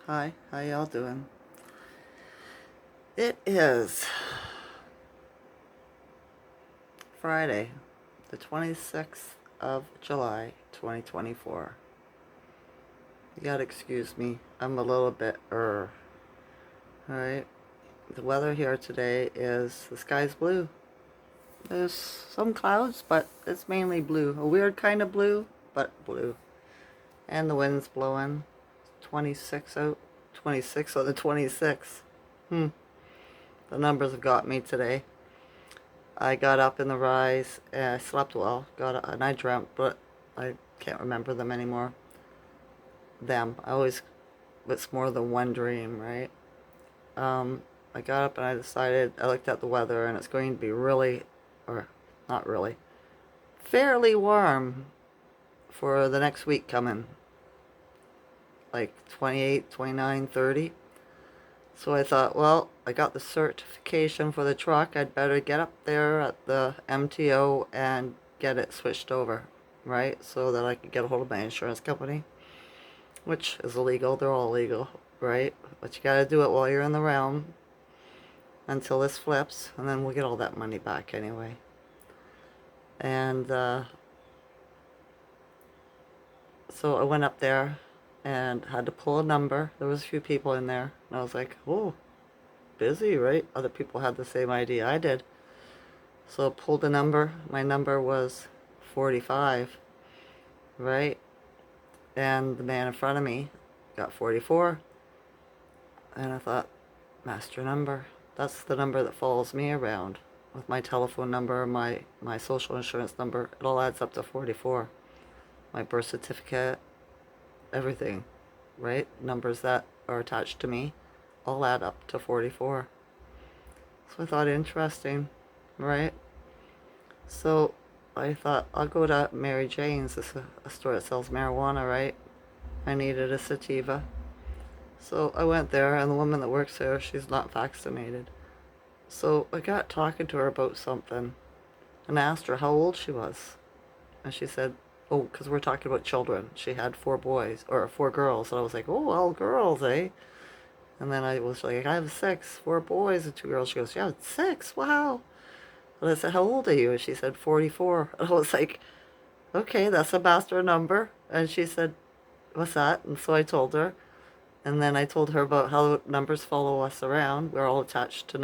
Hi, how y'all doing? It is Friday, the 26th of July, 2024. You gotta excuse me, I'm a little bit, alright? The weather here today is, the sky's blue. There's some clouds, but it's mainly blue. A weird kind of blue, but blue. And the wind's blowing. 26 out. 26 on the 26th. Hmm. The numbers have got me today. I got up in the rise and I slept well. Got up, and I dreamt, but I can't remember them anymore. Them. I always, it's more than one dream, right? Um, I got up and I decided, I looked at the weather and it's going to be really, or not really, fairly warm for the next week coming. Like 28, 29, 30. So I thought, well, I got the certification for the truck. I'd better get up there at the MTO and get it switched over, right? So that I could get a hold of my insurance company, which is illegal. They're all legal, right? But you gotta do it while you're in the realm until this flips, and then we'll get all that money back anyway. And so I went up there and had to pull a number. There was a few people in there, and I was like, oh, busy, right? Other people had the same idea I did. So I pulled a number. My number was 45, right? And the man in front of me got 44. And I thought, master number. That's the number that follows me around. With my telephone number, my social insurance number, it all adds up to 44. My birth certificate, everything, right? Numbers that are attached to me all add up to 44. So I thought, interesting, right? So I thought, I'll go to Mary Jane's. It's a store that sells marijuana, right? I needed a sativa. So I went there, and the woman that works there, she's not vaccinated. So I got talking to her about something and I asked her how old she was. And she said, oh, because we're talking about children. She had four boys, or four girls. And I was like, oh, all girls, eh? And then I was like, I have six, four boys and two girls. She goes, yeah, six, wow. And I said, how old are you? And she said, 44. And I was like, okay, that's a master number. And she said, what's that? And so I told her. And then I told her about how numbers follow us around. We're all attached to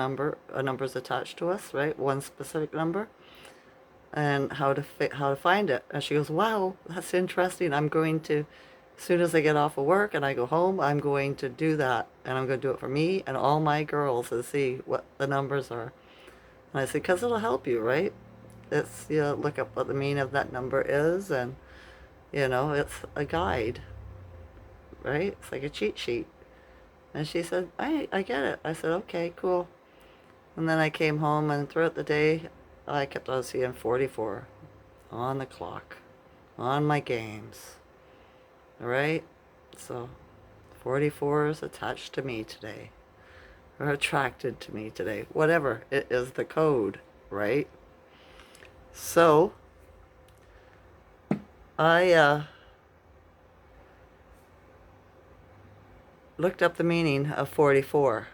a number's attached to us, right? One specific number. And how to find it. And she goes, wow, that's interesting. I'm going to, as soon as I get off of work and I go home, I'm going to do that. And I'm going to do it for me and all my girls and see what the numbers are. And I said, because it'll help you, right? It's, you know, look up what the meaning of that number is, and, you know, it's a guide, right? It's like a cheat sheet. And she said, I get it. I said, okay, cool. And then I came home, and throughout the day, I kept on seeing 44 on the clock, on my games. All right? So 44 is attached to me today, or attracted to me today. Whatever. It is the code, right? So I looked up the meaning of 44,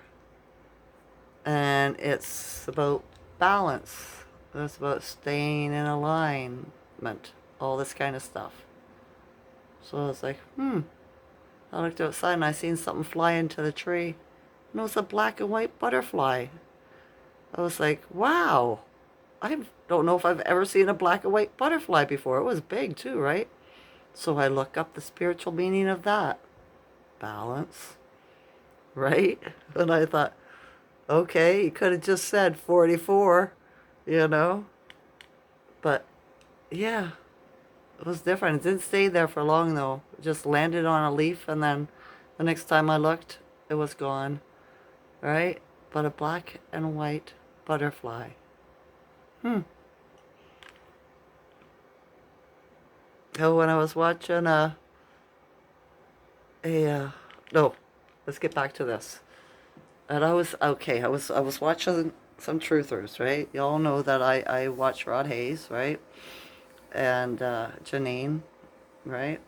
and it's about balance. It's about staying in alignment, all this kind of stuff. So I was like, I looked outside and I seen something fly into the tree. And it was a black and white butterfly. I was like, wow, I don't know if I've ever seen a black and white butterfly before. It was big too, right? So I look up the spiritual meaning of that. Balance, right? And I thought, okay, you could have just said 44, you know? But yeah, it was different. It didn't stay there for long though. It just landed on a leaf, and then the next time I looked, it was gone, right? But a black and white butterfly. Hmm. Oh, when I was watching a no, let's get back to this. And I was okay. I was watching some truthers, right? Y'all know that I watch Rod Hayes, right? And Janine, right?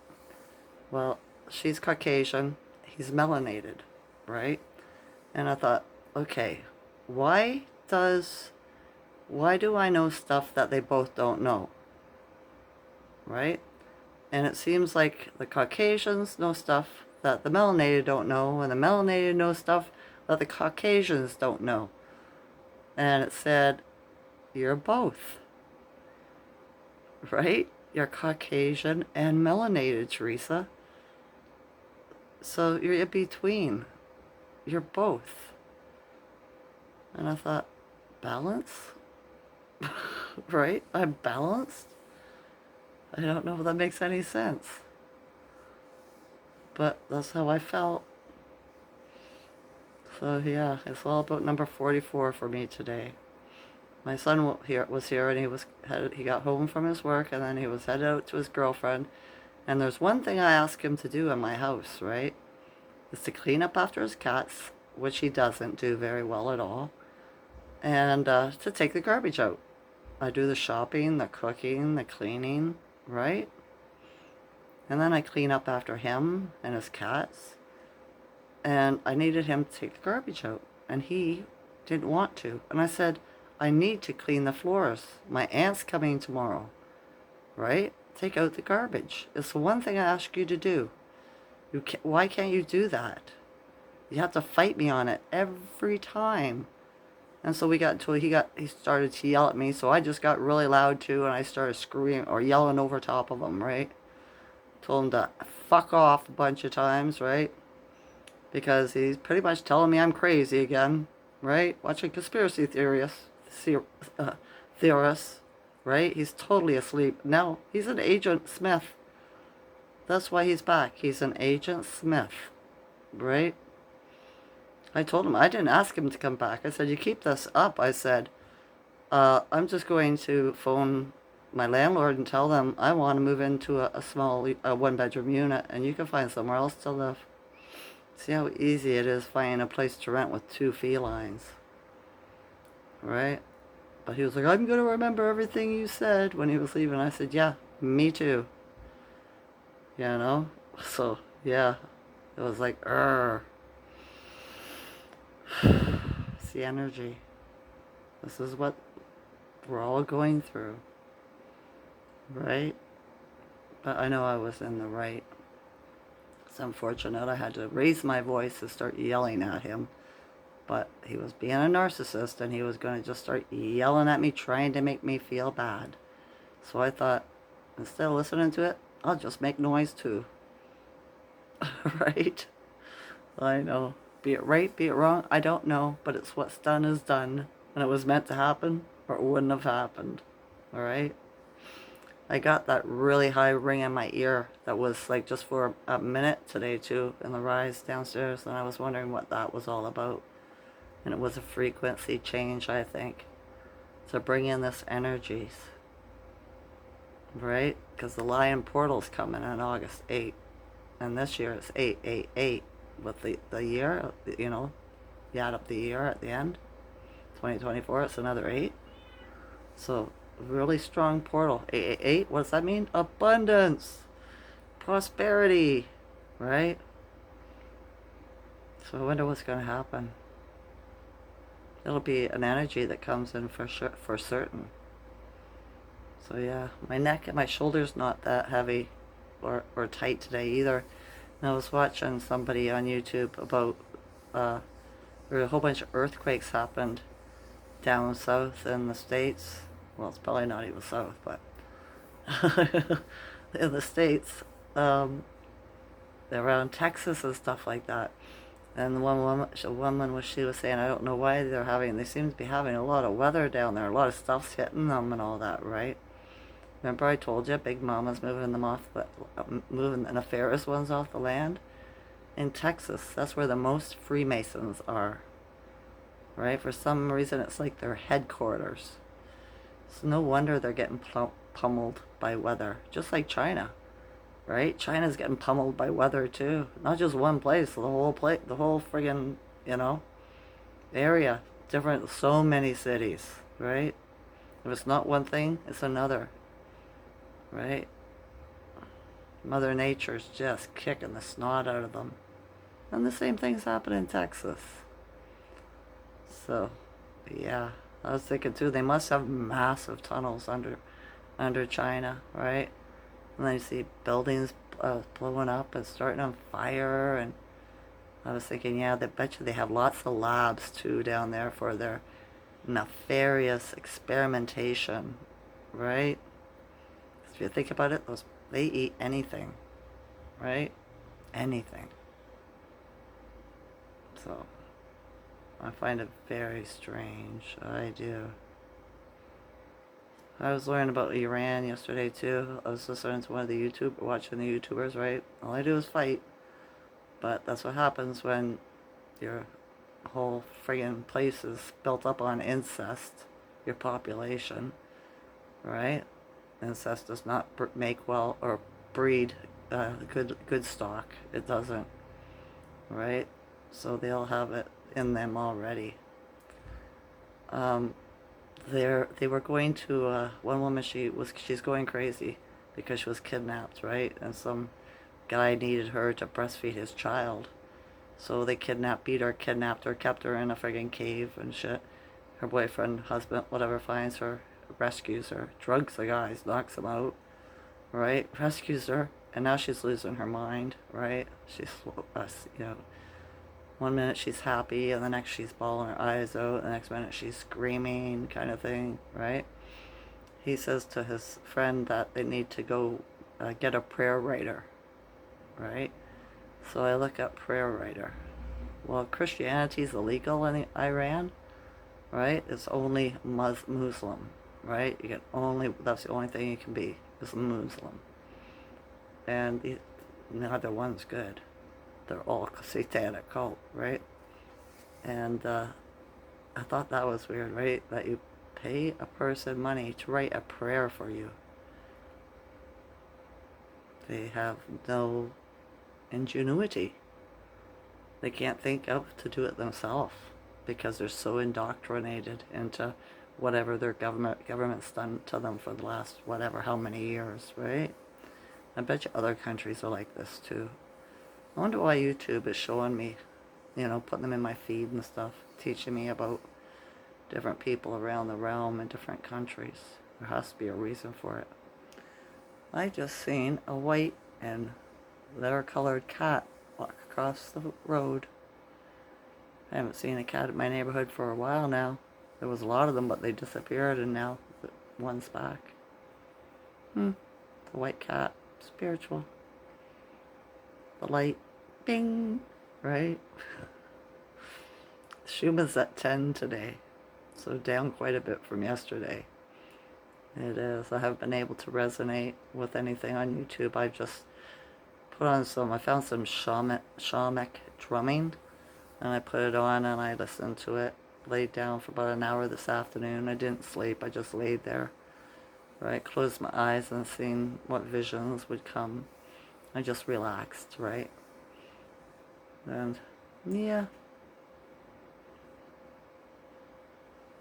Well, she's Caucasian. he's melanated, right? And I thought, okay, why does why do I know stuff that they both don't know, right? And it seems like the Caucasians know stuff that the melanated don't know, and the melanated know stuff that the Caucasians don't know. And it said, you're both, right? You're Caucasian and melanated, Teresa. So you're in between. You're both. And I thought, balance? Right? I'm balanced? I don't know if that makes any sense. But that's how I felt. So yeah, it's all about number 44 for me today. My son was here, and he got home from his work, and then he was headed out to his girlfriend. And there's one thing I ask him to do in my house, right? Is to clean up after his cats, which he doesn't do very well at all, and to take the garbage out. I do the shopping, the cooking, the cleaning, right? And then I clean up after him and his cats. And I needed him to take the garbage out, and he didn't want to. And I said, I need to clean the floors. My aunt's coming tomorrow, right? Take out the garbage. It's the one thing I ask you to do. Why can't you do that? You have to fight me on it every time. And so we got until he started to yell at me, so I just got really loud too, and I started screaming or yelling over top of him, right? Told him to fuck off a bunch of times, right? Because he's pretty much telling me I'm crazy again, right? Watching conspiracy theorists, right? He's totally asleep. Now, he's an Agent Smith. That's why he's back. He's an Agent Smith, right? I told him, I didn't ask him to come back. I said, you keep this up. I said, I'm just going to phone my landlord and tell them I want to move into a small one-bedroom unit, and you can find somewhere else to live. See how easy it is finding a place to rent with 2 felines, right? But he was like, I'm going to remember everything you said when he was leaving. I said, yeah, me too. You know? So, yeah, it was like, it's the energy. This is what we're all going through, right? But I know I was in the right. It's unfortunate I had to raise my voice and start yelling at him. But he was being a narcissist, and he was going to just start yelling at me, trying to make me feel bad. So I thought, instead of listening to it, I'll just make noise too. Right? I know. Be it right, be it wrong, I don't know. But it's what's done is done. And it was meant to happen, or it wouldn't have happened. Alright? I got that really high ring in my ear that was like just for a minute today too, in the rise downstairs, and I was wondering what that was all about. And it was a frequency change, I think, to bring in this energies, right? Because the Lion Portal's coming on August 8th, and this year it's 888 with the year, you know, you add up the year at the end, 2024, it's another 8. So, really strong portal. 888, what does that mean? Abundance, prosperity, right? So I wonder what's going to happen. It'll be an energy that comes in for sure, for certain. So yeah, my neck and my shoulders not that heavy or tight today either. And I was watching somebody on YouTube about where a whole bunch of earthquakes happened down south in the States. Well, it's probably not even south, but in the States, around Texas and stuff like that. And the woman she was saying, I don't know why they seem to be having a lot of weather down there. A lot of stuff's hitting them and all that, right? Remember I told you Big Mama's moving the nefarious ones off the land? In Texas, that's where the most Freemasons are, right? For some reason, it's like their headquarters. It's no wonder they're getting pummeled by weather, just like China. Right? China's getting pummeled by weather too. Not just one place, the whole friggin', you know, area. Different, so many cities, right? If it's not one thing, it's another, right? Mother Nature's just kicking the snot out of them. And the same things happen in Texas. So, yeah. I was thinking too, they must have massive tunnels under China, right? And then you see buildings blowing up and starting on fire. And I was thinking, yeah, they bet you they have lots of labs too down there for their nefarious experimentation, right? If you think about it, they eat anything, right? Anything. So I find it very strange. I do. I was learning about Iran yesterday too. I was listening to one of the watching the YouTubers, right? All I do is fight. But that's what happens when your whole friggin' place is built up on incest, your population, right? Incest does not make well or breed good stock. It doesn't, right? So they'll have it in them already. Um, they were going to one woman. She's going crazy because she was kidnapped, right? And some guy needed her to breastfeed his child. So they kidnapped her, kept her in a friggin' cave and shit. Her boyfriend, husband, whatever, finds her, rescues her, drugs the guys, knocks him out, right? Rescues her, and now she's losing her mind, right? She's, you know, one minute she's happy, and the next she's bawling her eyes out, the next minute she's screaming, kind of thing, right? He says to his friend that they need to go get a prayer writer, right? So I look up prayer writer. Well, Christianity is illegal in Iran, right? It's only Muslim, right? That's the only thing you can be, is a Muslim. And neither one's good. They're all satanic cult, right? And I thought that was weird, right? That you pay a person money to write a prayer for you. They have no ingenuity. They can't think of to do it themselves because they're so indoctrinated into whatever their government's done to them for the last whatever how many years, right? I bet you other countries are like this too. I wonder why YouTube is showing me, putting them in my feed and stuff, teaching me about different people around the realm in different countries. There has to be a reason for it. I just seen a white and leather colored cat walk across the road. I haven't seen a cat in my neighborhood for a while now. There was a lot of them, but they disappeared, and now one's back. The white cat, spiritual. The light, bing, right? Schuman's at 10 today, so down quite a bit from yesterday. It is. I haven't been able to resonate with anything on YouTube. I just I found some shamanic drumming, and I put it on and I listened to it. Laid down for about an hour this afternoon. I didn't sleep. I just laid there. Right, closed my eyes and seen what visions would come. I just relaxed, right? And yeah,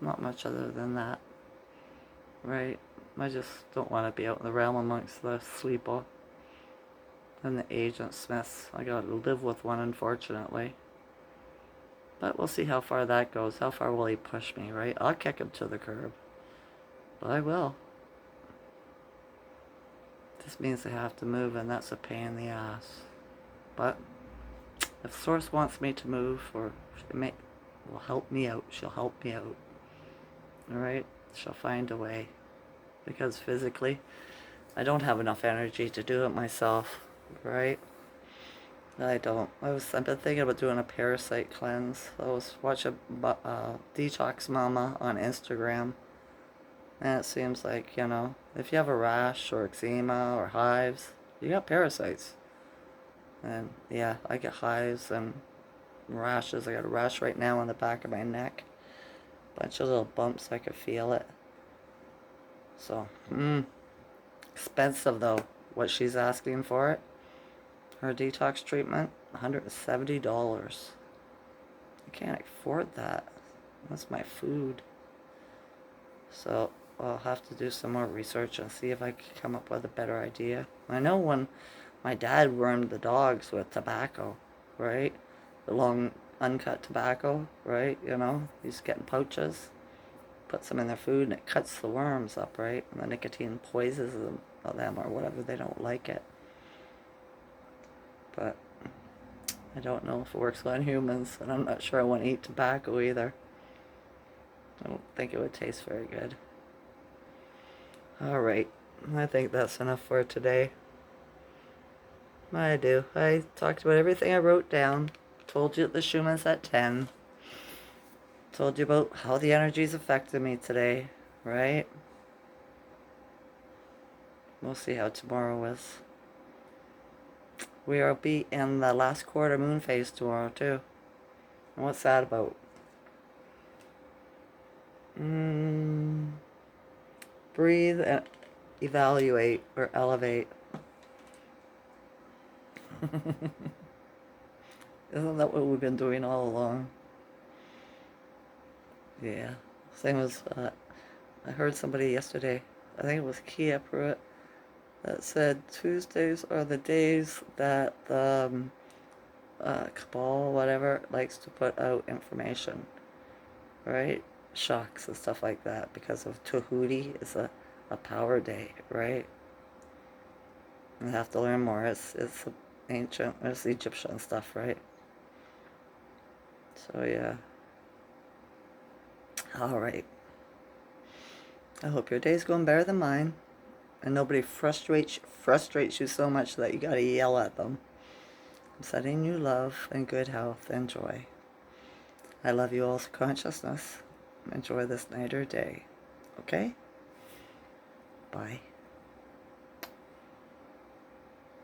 not much other than that, right? I just don't want to be out in the realm amongst the sleeper and the agent Smiths. I gotta live with one, unfortunately. But we'll see how far that goes. How far will he push me, right? I'll kick him to the curb. But I will. This means I have to move, and that's a pain in the ass. But if Source wants me to move, or will help me out, she'll help me out. Alright? She'll find a way. Because physically, I don't have enough energy to do it myself. Right? I don't. I've been thinking about doing a parasite cleanse. I was watching Detox Mama on Instagram. And it seems like, if you have a rash or eczema or hives, you got parasites. And yeah, I get hives and rashes. I got a rash right now on the back of my neck. Bunch of little bumps, I could feel it. So, expensive though, what she's asking for it. Her detox treatment, $170. I can't afford that. That's my food. So I'll have to do some more research and see if I can come up with a better idea. I know when my dad wormed the dogs with tobacco, right? the long uncut tobacco, right? You know, he's getting pouches, puts them in their food, and it cuts the worms up, right? And the nicotine poisons them or whatever. They don't like it. But I don't know if it works on humans, and I'm not sure I want to eat tobacco either. I don't think it would taste very good. Alright, I think that's enough for today. I do. I talked about everything I wrote down. Told you that the Schumann's at 10. Told you about how the energy's affected me today, right? We'll see how tomorrow is. We'll be in the last quarter moon phase tomorrow, too. And what's that about? Breathe and evaluate or elevate. Isn't that what we've been doing all along? Yeah. Same as, I heard somebody yesterday, I think it was Kia Pruitt, that said Tuesdays are the days that the cabal, whatever, likes to put out information, right? Shocks and stuff like that, because of Tahuti is a power day, right? You have to learn more. It's ancient, it's Egyptian stuff, right? So yeah. Alright. I hope your day's going better than mine. And nobody frustrates you so much that you gotta yell at them. I'm sending you love and good health and joy. I love you all's consciousness. Enjoy this night or day. Okay? Bye.